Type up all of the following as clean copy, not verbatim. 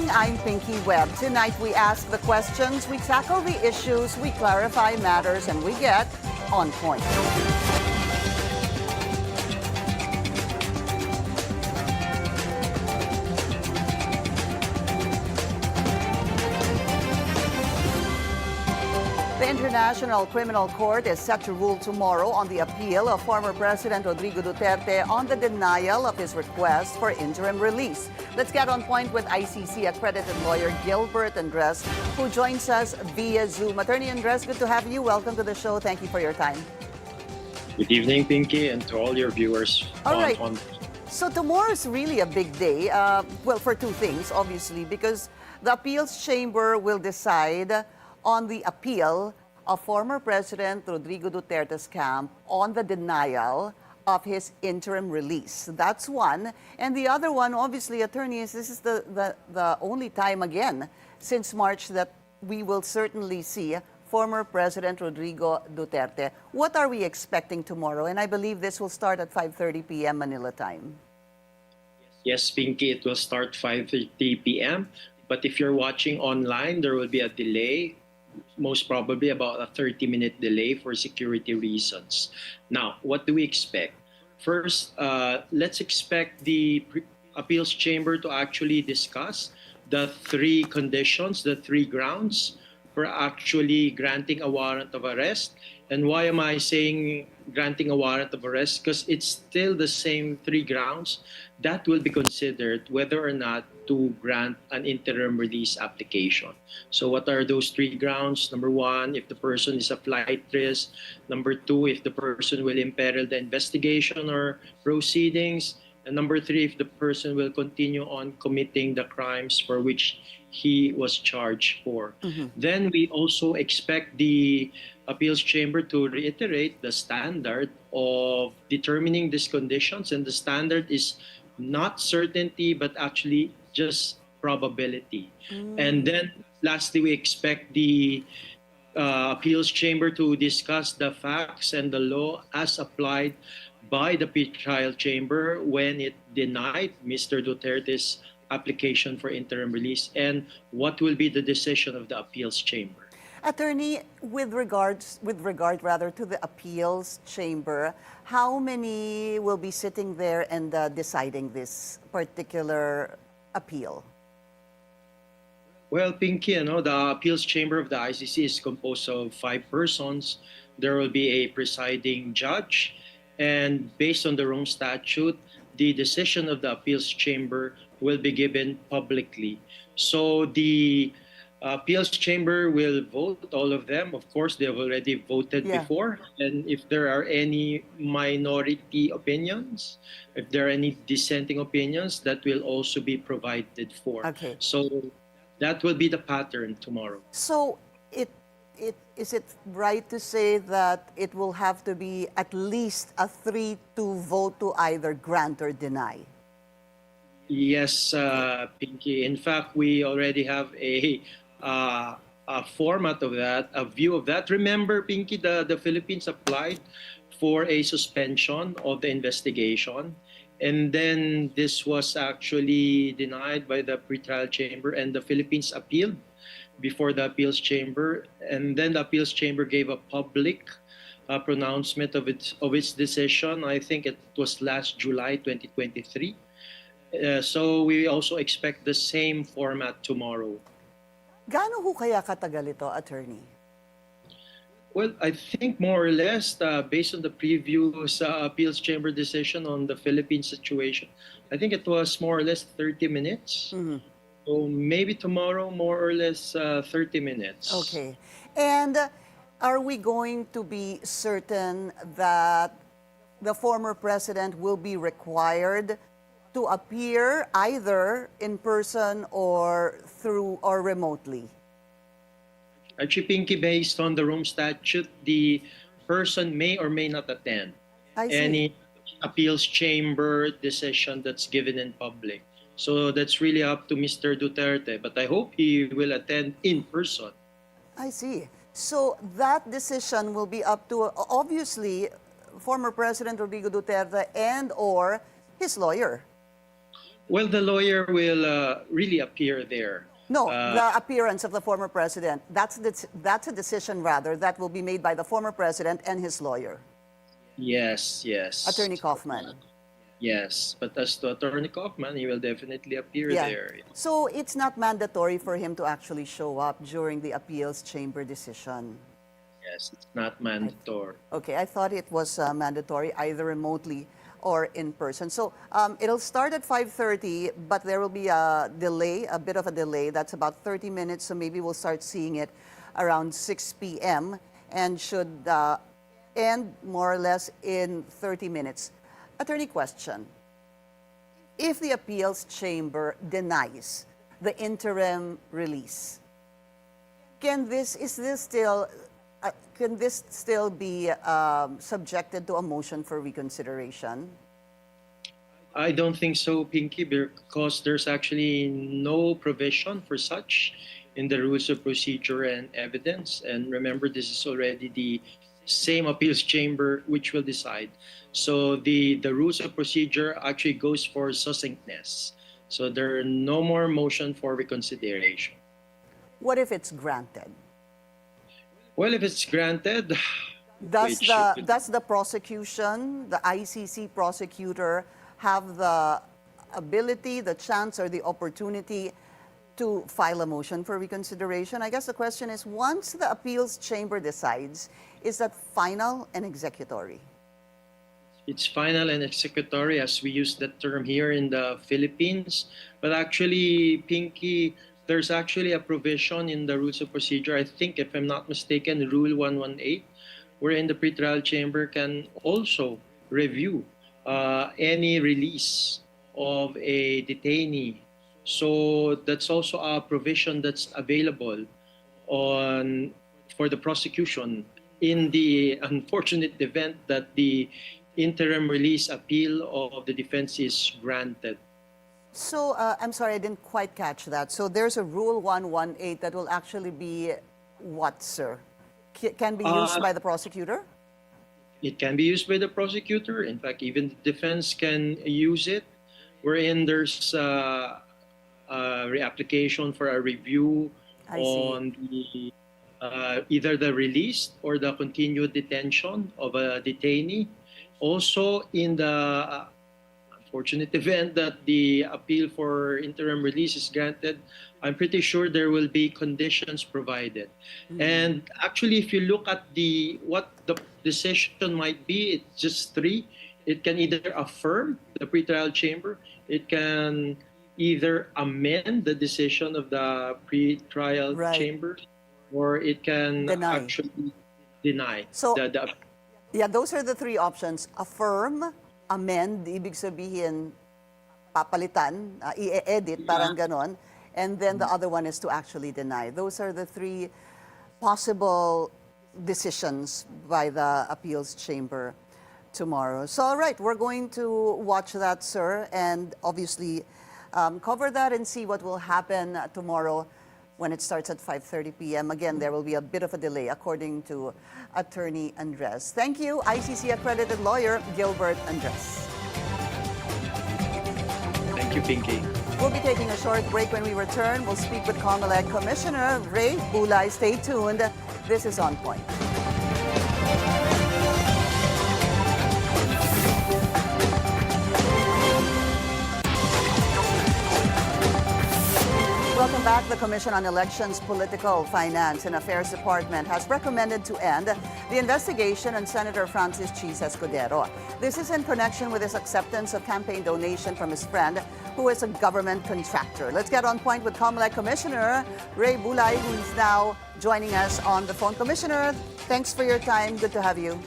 evening, I'm Pinky Webb. Tonight we ask the questions, we tackle the issues, we clarify matters, and we get on point. The International Criminal Court is set to rule tomorrow on the appeal of former President Rodrigo Duterte on the denial of his request for interim release. Let's get on point with ICC-accredited lawyer Gilbert Andres, who joins us via Zoom. Attorney Andres, good to have you. Welcome to the show. Thank you for your time. Good evening, Pinky, and to all your viewers. All right. So tomorrow is really a big day. Well, for two things, obviously, because the appeals chamber will decide on the appeal of former President Rodrigo Duterte's camp on the denial of his interim release. That's one. And the other one, obviously, attorneys, this is the only time again since March that we will certainly see former President Rodrigo Duterte. What are we expecting tomorrow? And I believe this will start at 5:30 p.m. Manila time. Yes, Pinky, it will start 5:30 p.m. But if you're watching online, there will be a delay, most probably about a 30-minute delay for security reasons. Now, what do we expect? First, let's expect the appeals chamber to actually discuss the three conditions, the three grounds for actually granting a warrant of arrest. And why am I saying granting a warrant of arrest? Because it's still the same three grounds that will be considered whether or not to grant an interim release application. So what are those three grounds? Number one, if the person is a flight risk. Number two, if the person will imperil the investigation or proceedings. And number three, if the person will continue on committing the crimes for which he was charged for. Then we also expect the appeals chamber to reiterate the standard of determining these conditions. And the standard is not certainty, but actually just probability. And then lastly, we expect the appeals chamber to discuss the facts and the law as applied by the pre-trial chamber when it denied Mr. Duterte's application for interim release, and what will be the decision of the appeals chamber. Attorney, with regard to the appeals chamber, how many will be sitting there and deciding this particular appeal? Well, Pinky, the appeals chamber of the ICC is composed of 5 persons. There will be a presiding judge, and based on the Rome Statute, the decision of the appeals chamber will be given publicly. So the appeals chamber will vote, all of them. Of course, they have already voted before. And if there are any minority opinions, if there are any dissenting opinions, that will also be provided for. Okay. So that will be the pattern tomorrow. So is it right to say that it will have to be at least a 3-2 vote to either grant or deny? Yes, Pinky. In fact, we already have a format of that, a view of that. Remember, Pinky, the Philippines applied for a suspension of the investigation. And then this was actually denied by the pretrial chamber, and the Philippines appealed before the appeals chamber. And then the appeals chamber gave a public pronouncement of its decision. I think it was last July 2023. So we also expect the same format tomorrow. Gaano ho kaya katagal ito, attorney? Well, I think more or less, based on the previous appeals chamber decision on the Philippine situation, I think it was more or less 30 minutes. So maybe tomorrow, more or less 30 minutes. Okay. And are we going to be certain that the former president will be required to appear either in person or remotely? Actually, Pinky, based on the Rome Statute, the person may or may not attend any appeals chamber decision that's given in public. So that's really up to Mr. Duterte, but I hope he will attend in person. I see. So that decision will be up to, obviously, former President Rodrigo Duterte and or his lawyer. Well, the lawyer will really appear there. No, Uh, the appearance of the former president. That's a decision, rather, that will be made by the former president and his lawyer, yes, yes. Attorney Kaufman. Yes, but as to Attorney Kaufman, he will definitely appear Yeah. there. So it's not mandatory for him to actually show up during the appeals chamber decision. Yes, it's not mandatory. Okay, I thought it was mandatory, either remotely or in person. So it'll start at 5:30, but there will be a delay, a bit of a delay. That's about 30 minutes, so maybe we'll start seeing it around 6 p.m. and should end more or less in 30 minutes. Attorney, question. If the appeals chamber denies the interim release, can this still be subjected to a motion for reconsideration? I don't think so, Pinky, because there's actually no provision for such in the rules of procedure and evidence. And remember, this is already the same appeals chamber which will decide. So the rules of procedure actually goes for succinctness. So there are no more motion for reconsideration. What if it's granted? Well, if it's granted, Does which the prosecution, the ICC prosecutor, have the ability, the chance, or the opportunity to file a motion for reconsideration? I guess the question is, once the appeals chamber decides, is that final and executory? it's final and executory, as we use that term here in the Philippines. But actually, Pinky, there's actually a provision in the rules of procedure. I think, if I'm not mistaken, Rule 118, wherein the pretrial chamber can also review any release of a detainee. So that's also a provision that's available for the prosecution in the unfortunate event that the interim release appeal of the defense is granted. So, I'm sorry, I didn't quite catch that. So there's a Rule 118 that will actually be what, sir? Can be used by the prosecutor? It can be used by the prosecutor. In fact, even the defense can use it, wherein there's reapplication for a review on the either the release or the continued detention of a detainee. Also, in the unfortunate event that the appeal for interim release is granted, I'm pretty sure there will be conditions provided. And actually, if you look at what the decision might be, it's just three. It can either affirm the pretrial chamber, it can either amend the decision of the pretrial chamber, or it can actually deny. So, yeah, those are the three options. Affirm, amend, ibig sabihin, papalitan, i-edit, parang ganon. And then the other one is to actually deny. Those are the three possible decisions by the appeals chamber tomorrow. So, all right, we're going to watch that, sir, and obviously cover that and see what will happen tomorrow when it starts at 5:30 p.m. Again, there will be a bit of a delay, according to Attorney Andres. Thank you, ICC-accredited lawyer Gilbert Andres. Thank you, Pinky. We'll be taking a short break. When we return, we'll speak with Comelec Commissioner Ray Bulay. Stay tuned. This is On Point. Welcome back. The Commission on Elections, Political, Finance, and Affairs Department has recommended to end the investigation on Senator Francis Cheese Escudero. This is in connection with his acceptance of campaign donation from his friend, who is a government contractor. Let's get on point with Comelec Commissioner Ray Bulay, who is now joining us on the phone. Commissioner, thanks for your time. Good to have you.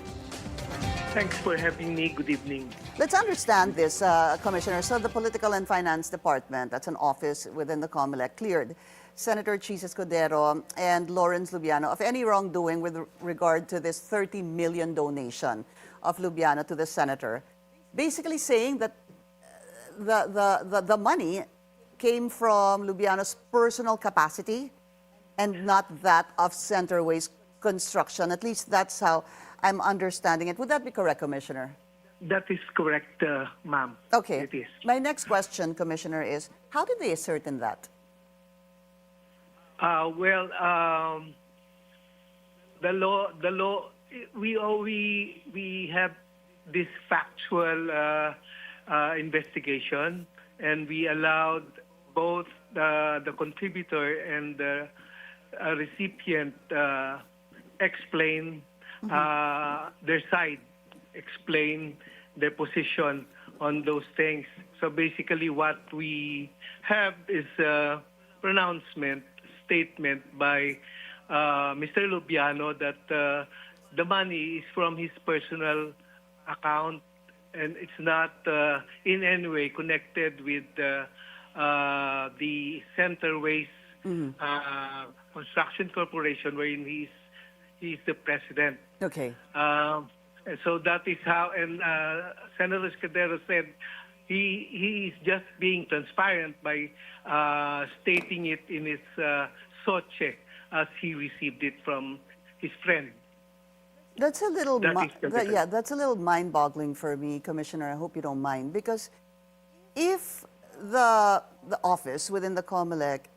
Thanks for having me. Good evening. Let's understand this, Commissioner. So the Political and Finance Department, that's an office within the Comelec, cleared Senator Cheese Escudero and Lawrence Lubiano of any wrongdoing with regard to this 30 million donation of Lubiano to the senator, basically saying that the money came from Lubiano's personal capacity and not that of Centerway's construction. At least that's how I'm understanding it. Would that be correct, Commissioner? That is correct, ma'am. Okay. It is. My next question, Commissioner, is how did they ascertain that? Well, the law. We have this factual investigation, and we allowed both the contributor and the recipient explain their side, explain their position on those things. So basically what we have is a pronouncement, statement by Mr. Lubiano that the money is from his personal account and it's not in any way connected with the Centerways Construction Corporation, wherein he's the president. Okay. So that is how, and Senator Escudero said he is just being transparent by stating it in his soche as he received it from his friend. That's a little, That is that's a little mind-boggling for me, Commissioner. I hope you don't mind, because if the office within the Comelec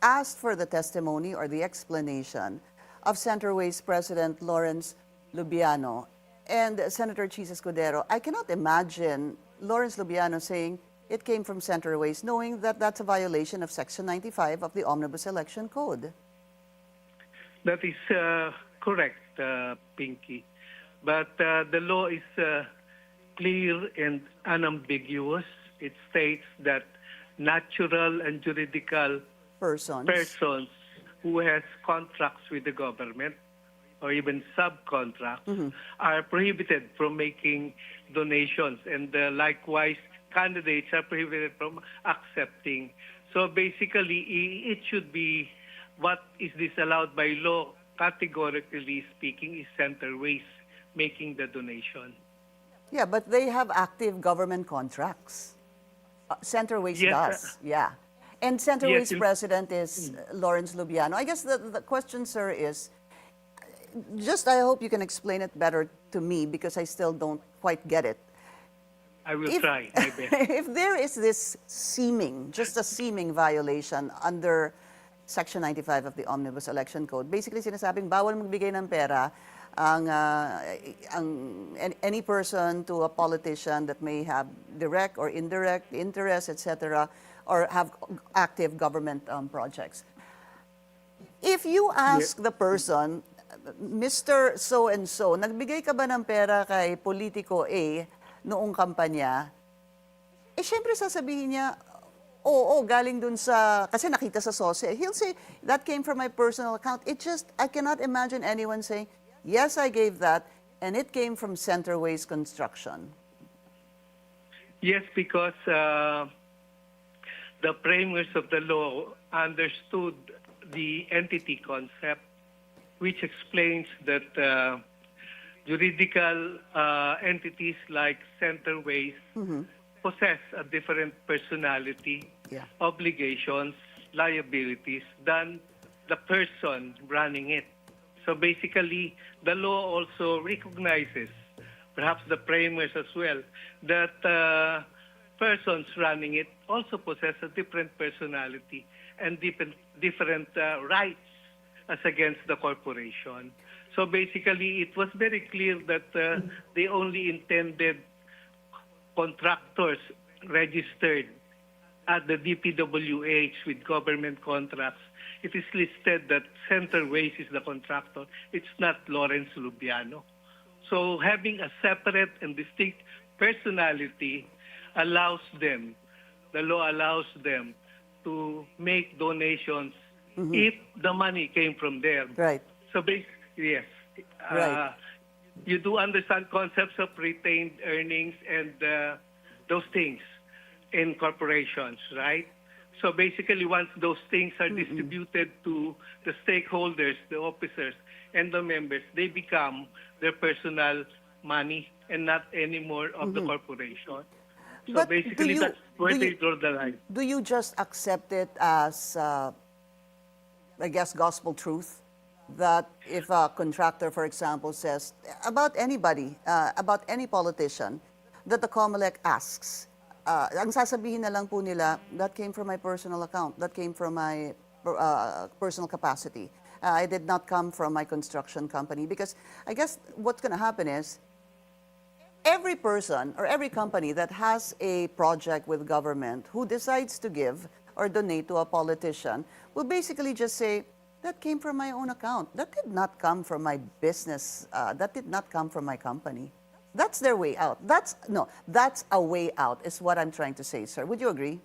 asked for the testimony or the explanation of Centerways President Lawrence Lubiano and Senator Chis Escudero, I cannot imagine Lawrence Lubiano saying it came from Centerways, knowing that that's a violation of Section 95 of the Omnibus Election Code. That is correct, Pinky. But the law is clear and unambiguous. It states that natural and juridical persons who has contracts with the government or even subcontracts are prohibited from making donations, and likewise candidates are prohibited from accepting. So basically it should be what is disallowed by law, categorically speaking, is Centerways making the donation. Yeah, but they have active government contracts. Centerways does, yeah. And Centerways president is Lawrence Lubiano. I guess the question, sir, is, just I hope you can explain it better to me because I still don't quite get it. I will try my best. If there is this just a seeming violation under Section 95 of the Omnibus Election Code, basically sinasabing bawal magbigay ng pera any person to a politician that may have direct or indirect interest, etc., or have active government projects. If you ask the person, Mr. So-and-so, nagbigay ka ba ng pera kay politiko A noong kampanya? Eh, syempre sasabihin niya, oo, galing dun sa, kasi nakita sa SOSE. He'll say, that came from my personal account. I cannot imagine anyone saying, yes, I gave that, and it came from Centerways Construction. Yes, because the framers of the law understood the entity concept, which explains that juridical entities like Centerways possess a different personality, obligations, liabilities than the person running it. So basically, the law also recognizes, perhaps the framers as well, that persons running it also possess a different personality and different rights as against the corporation. So basically, it was very clear that they only intended contractors registered at the DPWH with government contracts. It is listed that Centerways is the contractor. It's not Lawrence Lubiano. So having a separate and distinct personality allows them, the law allows them to make donations if the money came from there. Right. So basically, yes. Right. You do understand concepts of retained earnings and those things in corporations, right? So basically, once those things are distributed to the stakeholders, the officers, and the members, they become their personal money and not anymore of the corporation. So But basically, that's where they draw the line. Do you just accept it as, I guess, gospel truth? That if a contractor, for example, says about anybody, about any politician, that the Comelec asks, ang sasabihin na lang po nila, that came from my personal account, that came from my personal capacity. I did not come from my construction company. Because I guess what's going to happen is, every person or every company that has a project with government who decides to give or donate to a politician will basically just say, that came from my own account. That did not come from my business. That did not come from my company. That's their way out. That's a way out, is what I'm trying to say, sir. Would you agree?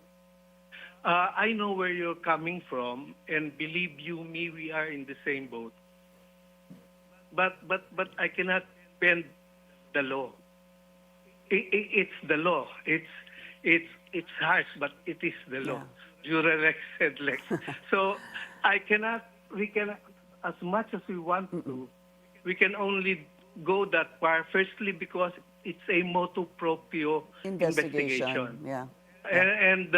I know where you're coming from, and believe you me, we are in the same boat. But I cannot bend the law. It's the law. It's harsh, but it is the law. Jura lex sed lex. So we cannot, as much as we want to, we can only go that far. Firstly, because it's a motu proprio investigation. Yeah. And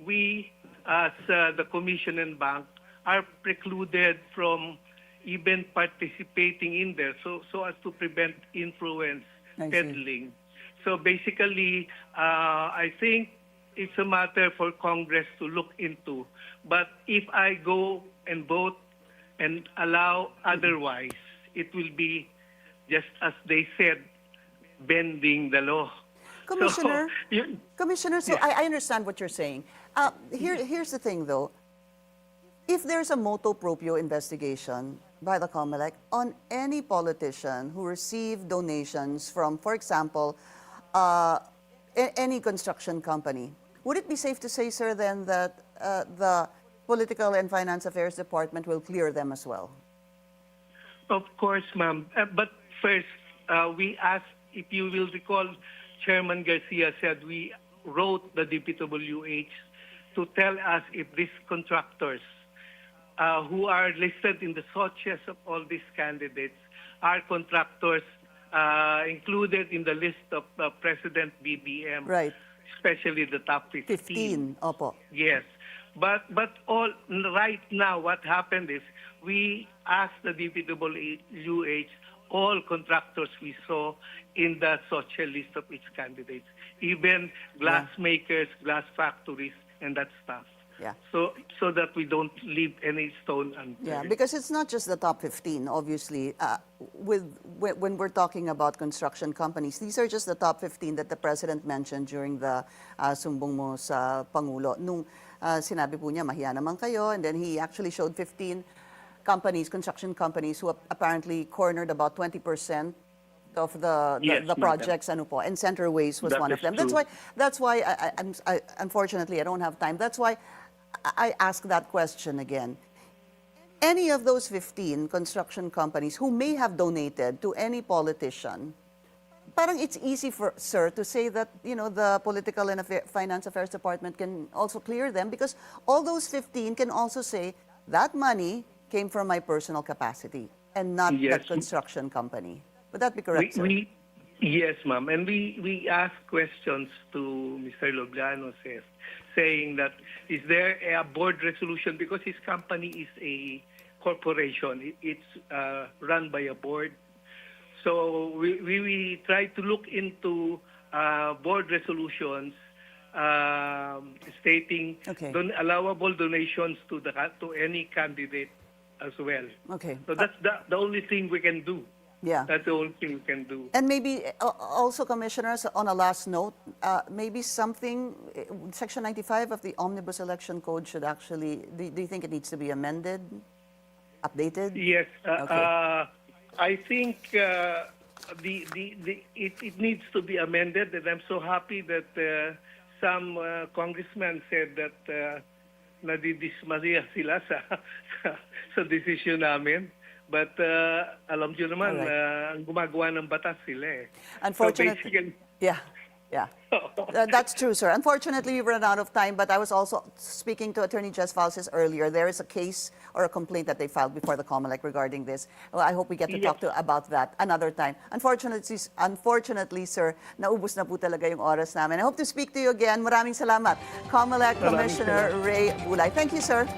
we, as the Commission and Bank, are precluded from even participating in there, so as to prevent influence peddling. So basically, I think it's a matter for Congress to look into. But if I go and vote and allow otherwise, it will be, just as they said, bending the law. Commissioner, So, I understand what you're saying. Here's the thing, though. If there's a motu proprio investigation by the Comelec on any politician who received donations from, for example, any construction company, would it be safe to say, sir, then that the Political and Finance Affairs Department will clear them as well? Of course, ma'am. But first, we asked, if you will recall, Chairman Garcia said we wrote the DPWH to tell us if these contractors who are listed in the sources of all these candidates are contractors included in the list of President BBM, right? Especially the top 15. 15, opo. Yes, but all right now, what happened is we asked the DPWH all contractors we saw in the social list of its candidates, even glass makers, glass factories, and that stuff. Yeah. So that we don't leave any stone unturned. Yeah, because it's not just the top 15, obviously. When we're talking about construction companies, these are just the top 15 that the President mentioned during the sumbong mo sa Pangulo. Nung sinabi po niya, mahiya naman kayo, and then he actually showed 15 companies, construction companies, who apparently cornered about 20% of the projects, ano po, and Centerways was one of them. True. That's why I unfortunately I don't have time. That's why I ask that question again. Any of those 15 construction companies who may have donated to any politician, parang it's easy for, sir, to say that, you know, the Political and Finance Affairs Department can also clear them, because all those 15 can also say that money came from my personal capacity and not that construction company. Would that be correct, sir? Yes, ma'am. And we asked questions to Mr. Lobliano, saying that, is there a board resolution? Because his company is a corporation. It's run by a board. So we try to look into board resolutions stating allowable donations to any candidate as well. Okay. So that's the only thing we can do. Yeah. That's the only thing we can do. And maybe also, commissioners, on a last note, maybe something, Section 95 of the Omnibus Election Code should actually, do you think it needs to be amended, updated? Yes. I think it needs to be amended, and I'm so happy that some congressmen said that nadidismaya sila sa desisyon namin. But alam nyo naman, ang gumagawa ng batas sila eh. Unfortunately, yeah. That's true, sir. Unfortunately, we've run out of time, but I was also speaking to Attorney Jess Falces earlier. There is a case or a complaint that they filed before the Comelec regarding this. Well, I hope we get to talk about that another time. Unfortunately, sir, naubos na po talaga yung oras namin. I hope to speak to you again. Maraming salamat. Comelec Commissioner Ray Bulay. Thank you, sir.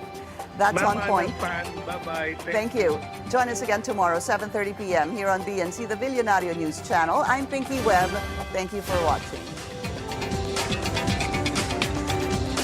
That's on point. Bye-bye. Thank you. Join us again tomorrow, 7:30 p.m. here on BNC, the Billionario News Channel. I'm Pinky Webb. Thank you for watching.